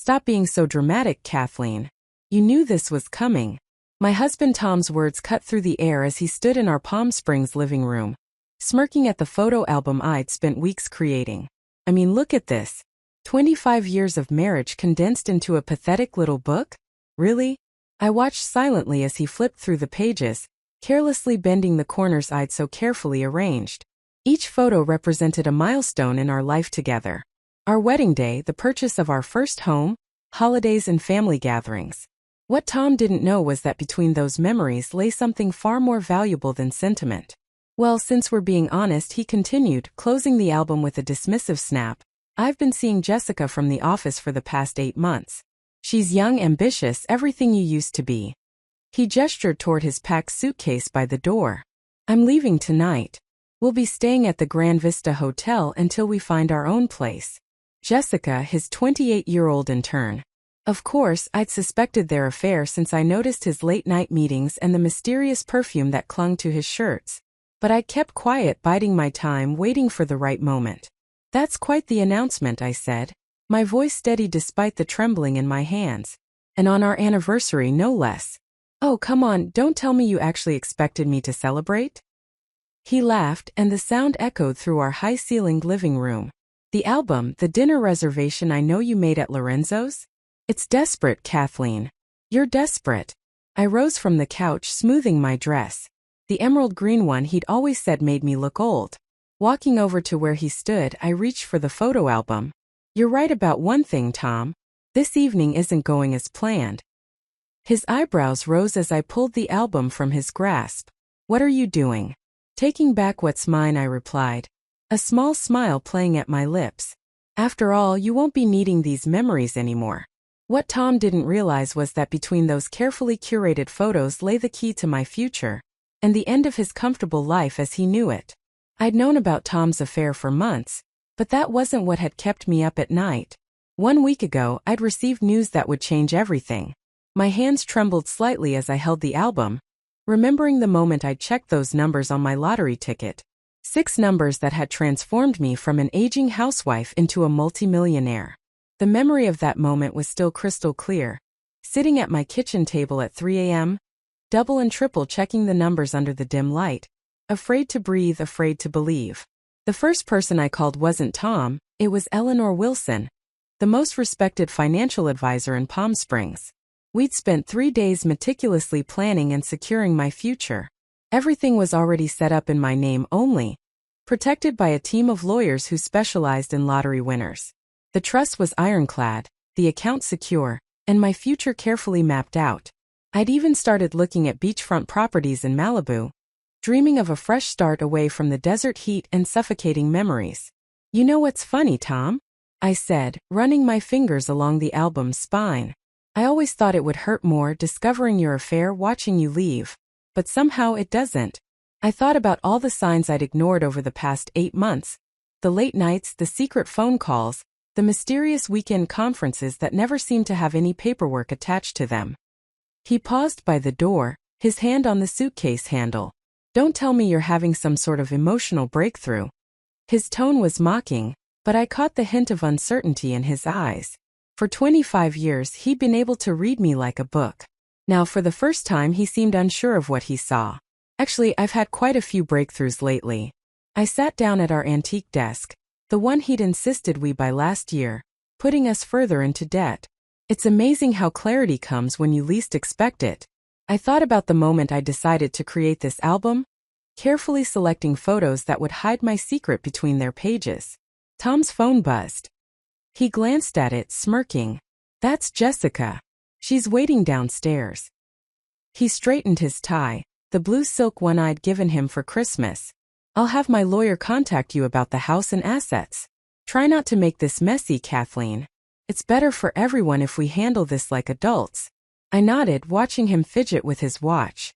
Stop being so dramatic, Kathleen. You knew this was coming. My husband Tom's words cut through the air as he stood in our Palm Springs living room, smirking at the photo album I'd spent weeks creating. I mean, look at this. 25 years of marriage condensed into a pathetic little book? Really? I watched silently as he flipped through the pages, carelessly bending the corners I'd so carefully arranged. Each photo represented a milestone in our life together. Our wedding day, the purchase of our first home, holidays and family gatherings. What Tom didn't know was that between those memories lay something far more valuable than sentiment. Well, since we're being honest, he continued, closing the album with a dismissive snap, I've been seeing Jessica from the office for the past 8 months. She's young, ambitious, everything you used to be. He gestured toward his packed suitcase by the door. I'm leaving tonight. We'll be staying at the Grand Vista Hotel until we find our own place. Jessica, his 28-year-old intern. Of course, I'd suspected their affair since I noticed his late-night meetings and the mysterious perfume that clung to his shirts. But I kept quiet, biding my time, waiting for the right moment. That's quite the announcement, I said, my voice steady despite the trembling in my hands. And on our anniversary, no less. Oh, come on, don't tell me you actually expected me to celebrate? He laughed, and the sound echoed through our high-ceilinged living room. The album, the dinner reservation I know you made at Lorenzo's? It's desperate, Kathleen. You're desperate. I rose from the couch, smoothing my dress. The emerald green one he'd always said made me look old. Walking over to where he stood, I reached for the photo album. You're right about one thing, Tom. This evening isn't going as planned. His eyebrows rose as I pulled the album from his grasp. What are you doing? Taking back what's mine, I replied, a small smile playing at my lips. After all, you won't be needing these memories anymore. What Tom didn't realize was that between those carefully curated photos lay the key to my future, and the end of his comfortable life as he knew it. I'd known about Tom's affair for months, but that wasn't what had kept me up at night. 1 week ago, I'd received news that would change everything. My hands trembled slightly as I held the album, remembering the moment I'd checked those numbers on my lottery ticket. 6 numbers that had transformed me from an aging housewife into a multimillionaire. The memory of that moment was still crystal clear. Sitting at my kitchen table at 3 a.m., double and triple checking the numbers under the dim light. Afraid to breathe, afraid to believe. The first person I called wasn't Tom, it was Eleanor Wilson, the most respected financial advisor in Palm Springs. We'd spent 3 days meticulously planning and securing my future. Everything was already set up in my name only, protected by a team of lawyers who specialized in lottery winners. The trust was ironclad, the account secure, and my future carefully mapped out. I'd even started looking at beachfront properties in Malibu, dreaming of a fresh start away from the desert heat and suffocating memories. You know what's funny, Tom? I said, running my fingers along the album's spine. I always thought it would hurt more discovering your affair watching you leave, but somehow it doesn't. I thought about all the signs I'd ignored over the past 8 months, the late nights, the secret phone calls, the mysterious weekend conferences that never seemed to have any paperwork attached to them. He paused by the door, his hand on the suitcase handle. Don't tell me you're having some sort of emotional breakthrough. His tone was mocking, but I caught the hint of uncertainty in his eyes. For 25 years, he'd been able to read me like a book. Now, for the first time, he seemed unsure of what he saw. Actually, I've had quite a few breakthroughs lately. I sat down at our antique desk, the one he'd insisted we buy last year, putting us further into debt. It's amazing how clarity comes when you least expect it. I thought about the moment I decided to create this album, carefully selecting photos that would hide my secret between their pages. Tom's phone buzzed. He glanced at it, smirking. That's Jessica. She's waiting downstairs. He straightened his tie, the blue silk one I'd given him for Christmas. I'll have my lawyer contact you about the house and assets. Try not to make this messy, Kathleen. It's better for everyone if we handle this like adults. I nodded, watching him fidget with his watch.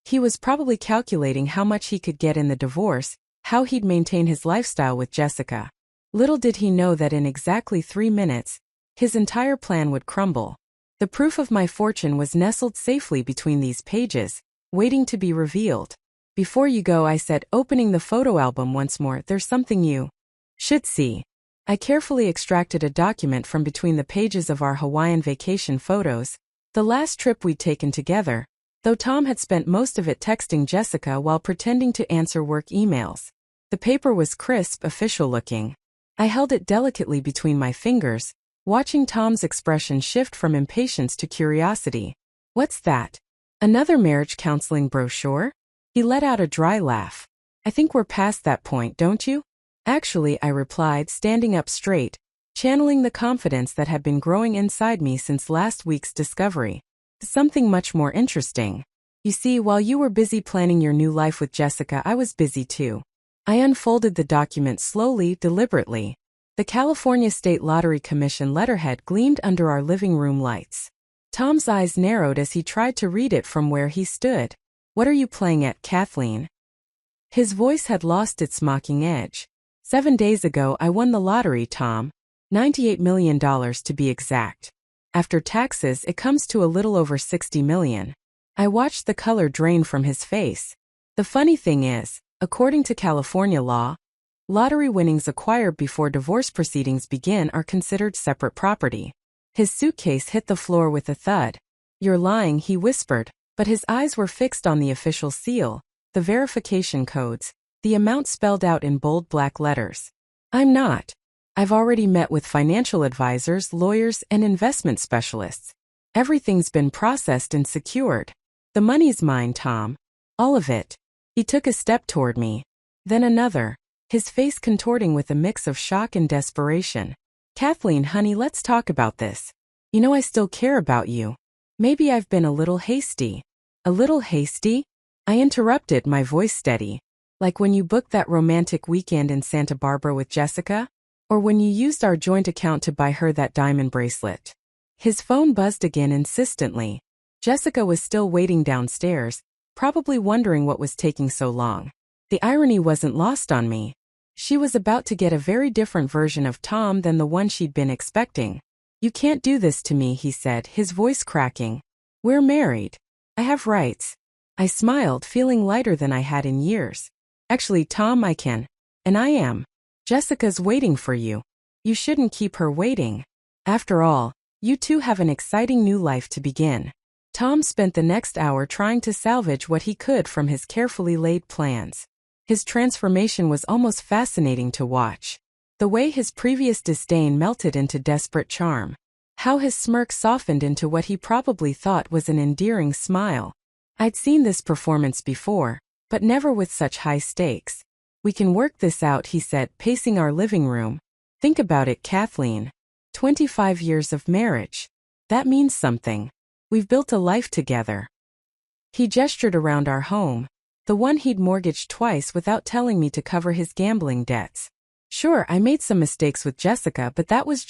He was probably calculating how much he could get in the divorce, how he'd maintain his lifestyle with Jessica. Little did he know that in exactly 3 minutes, his entire plan would crumble. The proof of my fortune was nestled safely between these pages, waiting to be revealed. Before you go, I said, opening the photo album once more, there's something you should see. I carefully extracted a document from between the pages of our Hawaiian vacation photos, the last trip we'd taken together, though Tom had spent most of it texting Jessica while pretending to answer work emails. The paper was crisp, official-looking. I held it delicately between my fingers, watching Tom's expression shift from impatience to curiosity. "What's that? Another marriage counseling brochure?" He let out a dry laugh. "I think we're past that point, don't you?" "Actually," I replied, standing up straight, channeling the confidence that had been growing inside me since last week's discovery. "Something much more interesting. You see, while you were busy planning your new life with Jessica, I was busy too." I unfolded the document slowly, deliberately. The California State Lottery Commission letterhead gleamed under our living room lights. Tom's eyes narrowed as he tried to read it from where he stood. "What are you playing at, Kathleen?" His voice had lost its mocking edge. 7 days ago I won the lottery, Tom. $98 million to be exact. After taxes, it comes to a little over $60 million. I watched the color drain from his face. The funny thing is, according to California law, lottery winnings acquired before divorce proceedings begin are considered separate property. His suitcase hit the floor with a thud. "You're lying," he whispered, but his eyes were fixed on the official seal, the verification codes, the amount spelled out in bold black letters. "I'm not. I've already met with financial advisors, lawyers, and investment specialists. Everything's been processed and secured. The money's mine, Tom. All of it." He took a step toward me, then another, his face contorting with a mix of shock and desperation. "Kathleen, honey, let's talk about this. You know I still care about you. Maybe I've been a little hasty." "A little hasty?" I interrupted, my voice steady. "Like when you booked that romantic weekend in Santa Barbara with Jessica? Or when you used our joint account to buy her that diamond bracelet?" His phone buzzed again insistently. Jessica was still waiting downstairs, probably wondering what was taking so long. The irony wasn't lost on me. She was about to get a very different version of Tom than the one she'd been expecting. "You can't do this to me," he said, his voice cracking. "We're married. I have rights." I smiled, feeling lighter than I had in years. "Actually, Tom, I can. And I am. Jessica's waiting for you. You shouldn't keep her waiting. After all, you two have an exciting new life to begin." Tom spent the next hour trying to salvage what he could from his carefully laid plans. His transformation was almost fascinating to watch. The way his previous disdain melted into desperate charm. How his smirk softened into what he probably thought was an endearing smile. I'd seen this performance before, but never with such high stakes. "We can work this out," he said, pacing our living room. "Think about it, Kathleen. 25 years of marriage. That means something. We've built a life together." He gestured around our home, the one he'd mortgaged twice without telling me to cover his gambling debts. "Sure, I made some mistakes with Jessica, but that was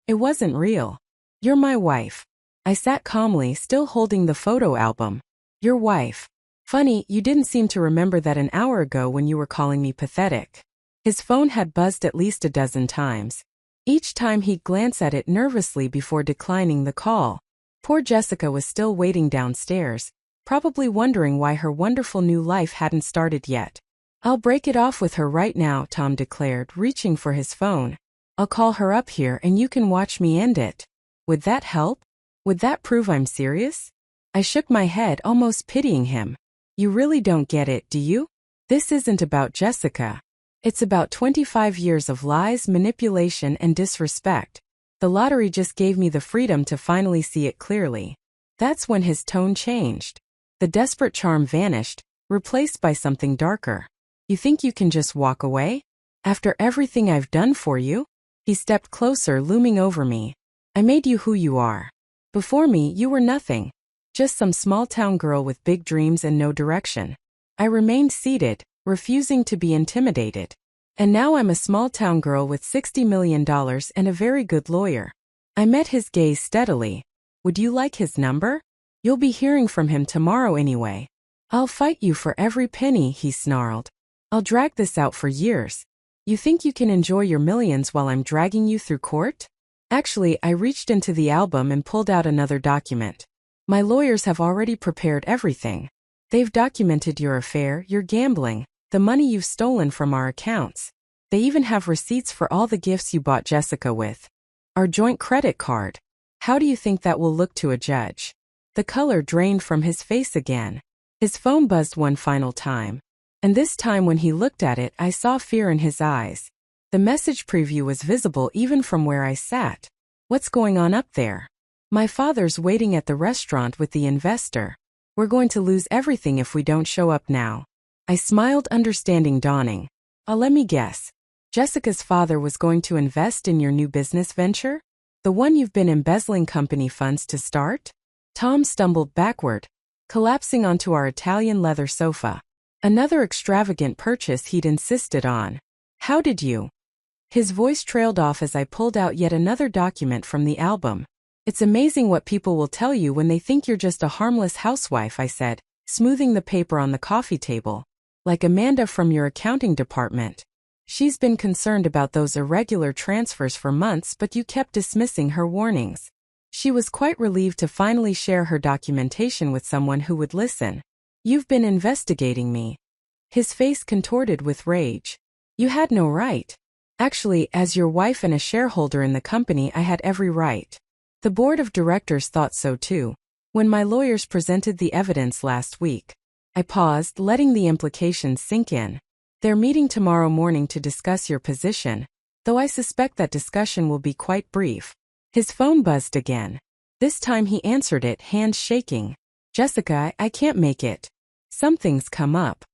it wasn't real. You're my wife." I sat calmly, still holding the photo album. "Your wife. Funny, you didn't seem to remember that an hour ago when you were calling me pathetic." His phone had buzzed at least a dozen times. Each time he'd glance at it nervously before declining the call. Poor Jessica was still waiting downstairs, probably wondering why her wonderful new life hadn't started yet. "I'll break it off with her right now," Tom declared, reaching for his phone. "I'll call her up here and you can watch me end it. Would that help? Would that prove I'm serious?" I shook my head, almost pitying him. "You really don't get it, do you? This isn't about Jessica. It's about 25 years of lies, manipulation, and disrespect. The lottery just gave me the freedom to finally see it clearly." That's when his tone changed. The desperate charm vanished, replaced by something darker. "You think you can just walk away? After everything I've done for you?" He stepped closer, looming over me. "I made you who you are. Before me, you were nothing. Just some small-town girl with big dreams and no direction." I remained seated, refusing to be intimidated. "And now I'm a small-town girl with $60 million and a very good lawyer." I met his gaze steadily. "Would you like his number? You'll be hearing from him tomorrow anyway." "I'll fight you for every penny," he snarled. "I'll drag this out for years. You think you can enjoy your millions while I'm dragging you through court?" Actually, I reached into the album and pulled out another document. "My lawyers have already prepared everything. They've documented your affair, your gambling, the money you've stolen from our accounts. They even have receipts for all the gifts you bought Jessica with. Our joint credit card. How do you think that will look to a judge? The color drained from his face again. His phone buzzed one final time. And this time when he looked at it, I saw fear in his eyes. The message preview was visible even from where I sat. What's going on up there? My father's waiting at the restaurant with the investor. We're going to lose everything if we don't show up now. I smiled, understanding dawning. Let me guess. Jessica's father was going to invest in your new business venture? The one you've been embezzling company funds to start? Tom stumbled backward, collapsing onto our Italian leather sofa. Another extravagant purchase he'd insisted on. How did you? His voice trailed off as I pulled out yet another document from the album. It's amazing what people will tell you when they think you're just a harmless housewife, I said, smoothing the paper on the coffee table. Like Amanda from your accounting department. She's been concerned about those irregular transfers for months, but you kept dismissing her warnings. She was quite relieved to finally share her documentation with someone who would listen. You've been investigating me. His face contorted with rage. You had no right. Actually, as your wife and a shareholder in the company, I had every right. The board of directors thought so too. When my lawyers presented the evidence last week, I paused, letting the implications sink in. They're meeting tomorrow morning to discuss your position, though I suspect that discussion will be quite brief. His phone buzzed again. This time he answered it, hands shaking. Jessica, I can't make it. Something's come up.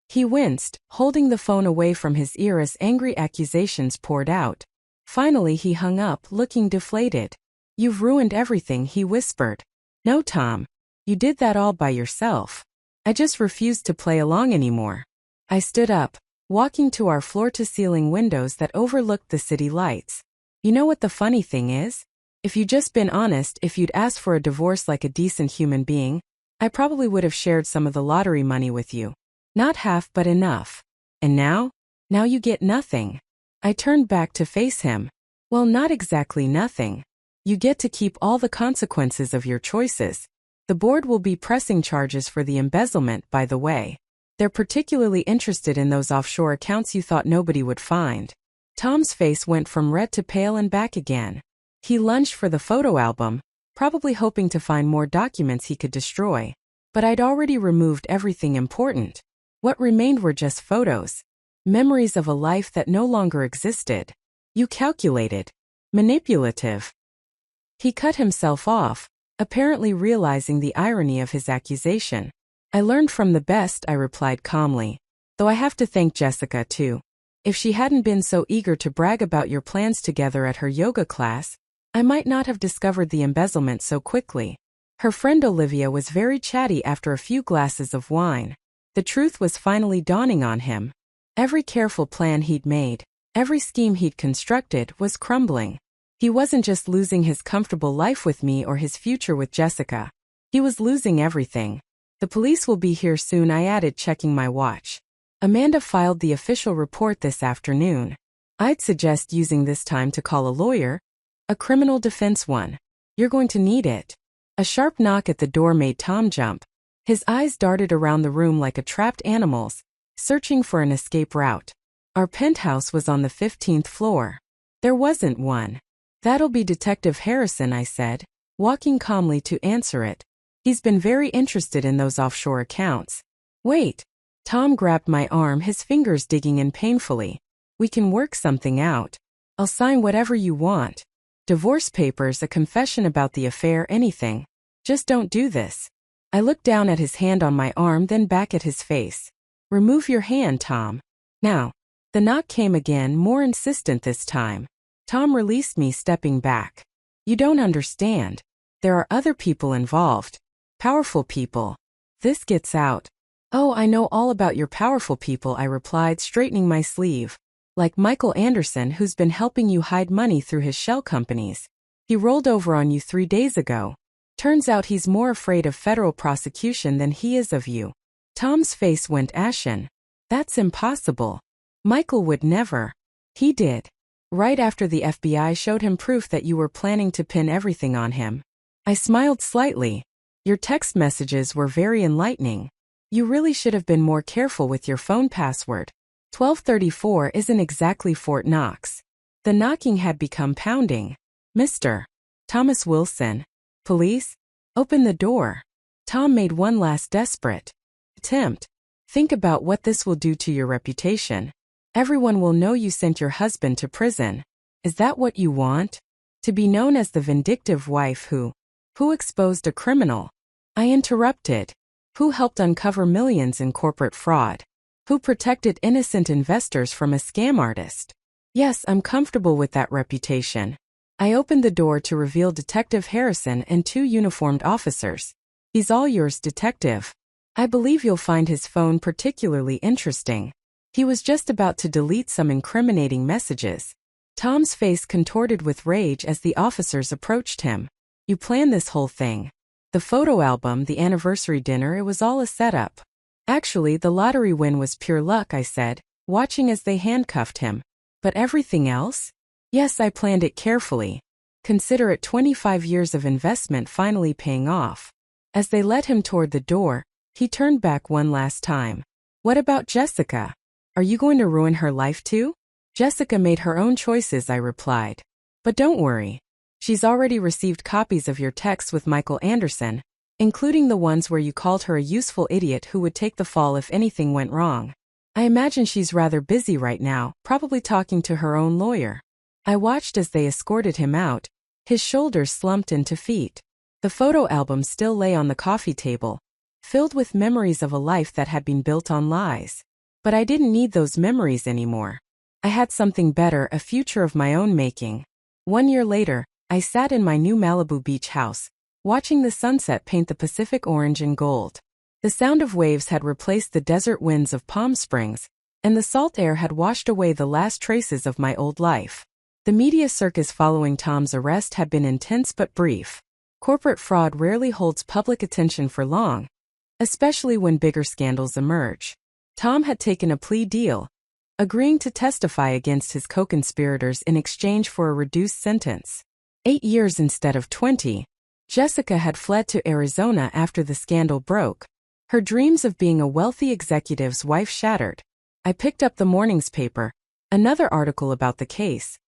He winced, holding the phone away from his ear as angry accusations poured out. Finally he hung up, looking deflated. You've ruined everything, he whispered. No, Tom. You did that all by yourself. I just refused to play along anymore. I stood up, walking to our floor-to-ceiling windows that overlooked the city lights. You know what the funny thing is? If you'd just been honest, if you'd asked for a divorce like a decent human being, I probably would have shared some of the lottery money with you. Not half, but enough. And now? Now you get nothing. I turned back to face him. Well, not exactly nothing. You get to keep all the consequences of your choices. The board will be pressing charges for the embezzlement, by the way. They're particularly interested in those offshore accounts you thought nobody would find. Tom's face went from red to pale and back again. He lunged for the photo album, probably hoping to find more documents he could destroy. But I'd already removed everything important. What remained were just photos. Memories of a life that no longer existed. You calculated. Manipulative. He cut himself off, apparently realizing the irony of his accusation. I learned from the best, I replied calmly. Though I have to thank Jessica too. If she hadn't been so eager to brag about your plans together at her yoga class, I might not have discovered the embezzlement so quickly. Her friend Olivia was very chatty after a few glasses of wine. The truth was finally dawning on him. Every careful plan he'd made, every scheme he'd constructed, was crumbling. He wasn't just losing his comfortable life with me or his future with Jessica. He was losing everything. The police will be here soon, I added, checking my watch. Amanda filed the official report this afternoon. I'd suggest using this time to call a lawyer. A criminal defense one. You're going to need it. A sharp knock at the door made Tom jump. His eyes darted around the room like a trapped animal's, searching for an escape route. Our penthouse was on the 15th floor. There wasn't one. That'll be Detective Harrison, I said, walking calmly to answer it. He's been very interested in those offshore accounts. Wait. Tom grabbed my arm, his fingers digging in painfully. We can work something out. I'll sign whatever you want. Divorce papers, a confession about the affair, anything. Just don't do this. I looked down at his hand on my arm, then back at his face. Remove your hand, Tom. Now. The knock came again, more insistent this time. Tom released me, stepping back. You don't understand. There are other people involved. Powerful people. This gets out. Oh, I know all about your powerful people, I replied, straightening my sleeve. Like Michael Anderson, who's been helping you hide money through his shell companies. He rolled over on you 3 days ago. Turns out he's more afraid of federal prosecution than he is of you. Tom's face went ashen. That's impossible. Michael would never. He did. Right after the FBI showed him proof that you were planning to pin everything on him. I smiled slightly. Your text messages were very enlightening. You really should have been more careful with your phone password. 1234 isn't exactly Fort Knox. The knocking had become pounding. Mr. Thomas Wilson. Police? Open the door. Tom made one last desperate attempt. Think about what this will do to your reputation. Everyone will know you sent your husband to prison. Is that what you want? To be known as the vindictive wife who exposed a criminal? I interrupted. Who helped uncover millions in corporate fraud? Who protected innocent investors from a scam artist? Yes, I'm comfortable with that reputation. I opened the door to reveal Detective Harrison and two uniformed officers. He's all yours, Detective. I believe you'll find his phone particularly interesting. He was just about to delete some incriminating messages. Tom's face contorted with rage as the officers approached him. You planned this whole thing. The photo album, the anniversary dinner, it was all a setup. Actually, the lottery win was pure luck, I said, watching as they handcuffed him. But everything else? Yes, I planned it carefully. Consider it 25 years of investment finally paying off. As they led him toward the door, he turned back one last time. What about Jessica? Are you going to ruin her life too? Jessica made her own choices, I replied. But don't worry. She's already received copies of your texts with Michael Anderson, including the ones where you called her a useful idiot who would take the fall if anything went wrong. I imagine she's rather busy right now, probably talking to her own lawyer. I watched as they escorted him out, his shoulders slumped into feet. The photo album still lay on the coffee table, filled with memories of a life that had been built on lies. But I didn't need those memories anymore. I had something better, a future of my own making. 1 year later, I sat in my new Malibu beach house, watching the sunset paint the Pacific orange and gold. The sound of waves had replaced the desert winds of Palm Springs, and the salt air had washed away the last traces of my old life. The media circus following Tom's arrest had been intense but brief. Corporate fraud rarely holds public attention for long, especially when bigger scandals emerge. Tom had taken a plea deal, agreeing to testify against his co-conspirators in exchange for a reduced sentence. 8 years instead of 20. Jessica had fled to Arizona after the scandal broke. Her dreams of being a wealthy executive's wife shattered. I picked up the morning's paper, another article about the case,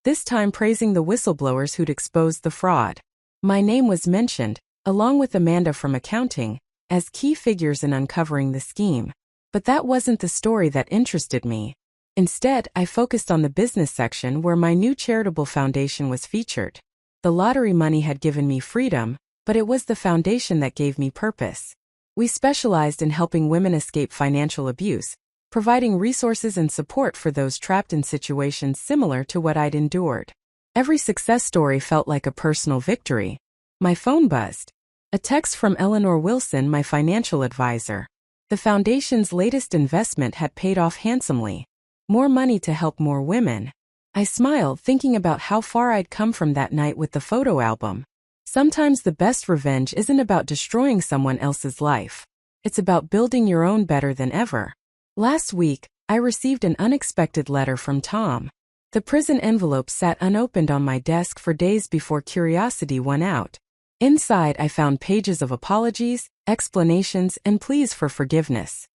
this time praising the whistleblowers who'd exposed the fraud. My name was mentioned, along with Amanda from accounting, as key figures in uncovering the scheme. But that wasn't the story that interested me. Instead, I focused on the business section where my new charitable foundation was featured. The lottery money had given me freedom, but it was the foundation that gave me purpose. We specialized in helping women escape financial abuse, providing resources and support for those trapped in situations similar to what I'd endured. Every success story felt like a personal victory. My phone buzzed. A text from Eleanor Wilson, my financial advisor. The foundation's latest investment had paid off handsomely. More money to help more women. I smiled, thinking about how far I'd come from that night with the photo album. Sometimes the best revenge isn't about destroying someone else's life. It's about building your own better than ever. Last week, I received an unexpected letter from Tom. The prison envelope sat unopened on my desk for days before curiosity won out. Inside, I found pages of apologies, explanations, and pleas for forgiveness.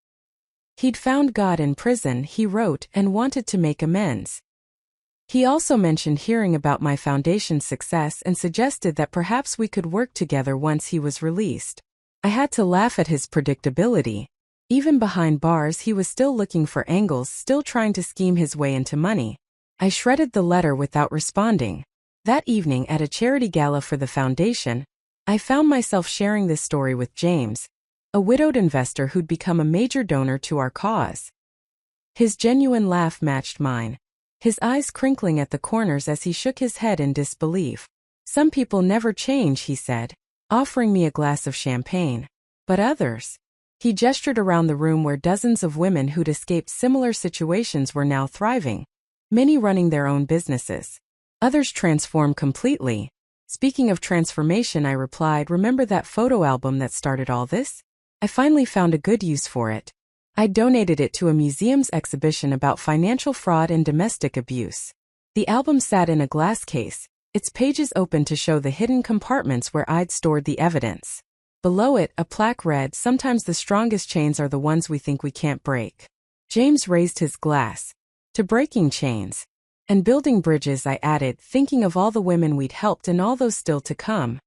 He'd found God in prison, he wrote, and wanted to make amends. He also mentioned hearing about my foundation's success and suggested that perhaps we could work together once he was released. I had to laugh at his predictability. Even behind bars, he was still looking for angles, still trying to scheme his way into money. I shredded the letter without responding. That evening at a charity gala for the foundation, I found myself sharing this story with James, a widowed investor who'd become a major donor to our cause. His genuine laugh matched mine, his eyes crinkling at the corners as he shook his head in disbelief. Some people never change, he said, offering me a glass of champagne. But others. He gestured around the room where dozens of women who'd escaped similar situations were now thriving, many running their own businesses. Others transformed completely. Speaking of transformation, I replied, remember that photo album that started all this? I finally found a good use for it. I donated it to a museum's exhibition about financial fraud and domestic abuse. The album sat in a glass case, its pages open to show the hidden compartments where I'd stored the evidence. Below it, a plaque read, sometimes the strongest chains are the ones we think we can't break. James raised his glass. To breaking chains. And building bridges, I added, thinking of all the women we'd helped and all those still to come.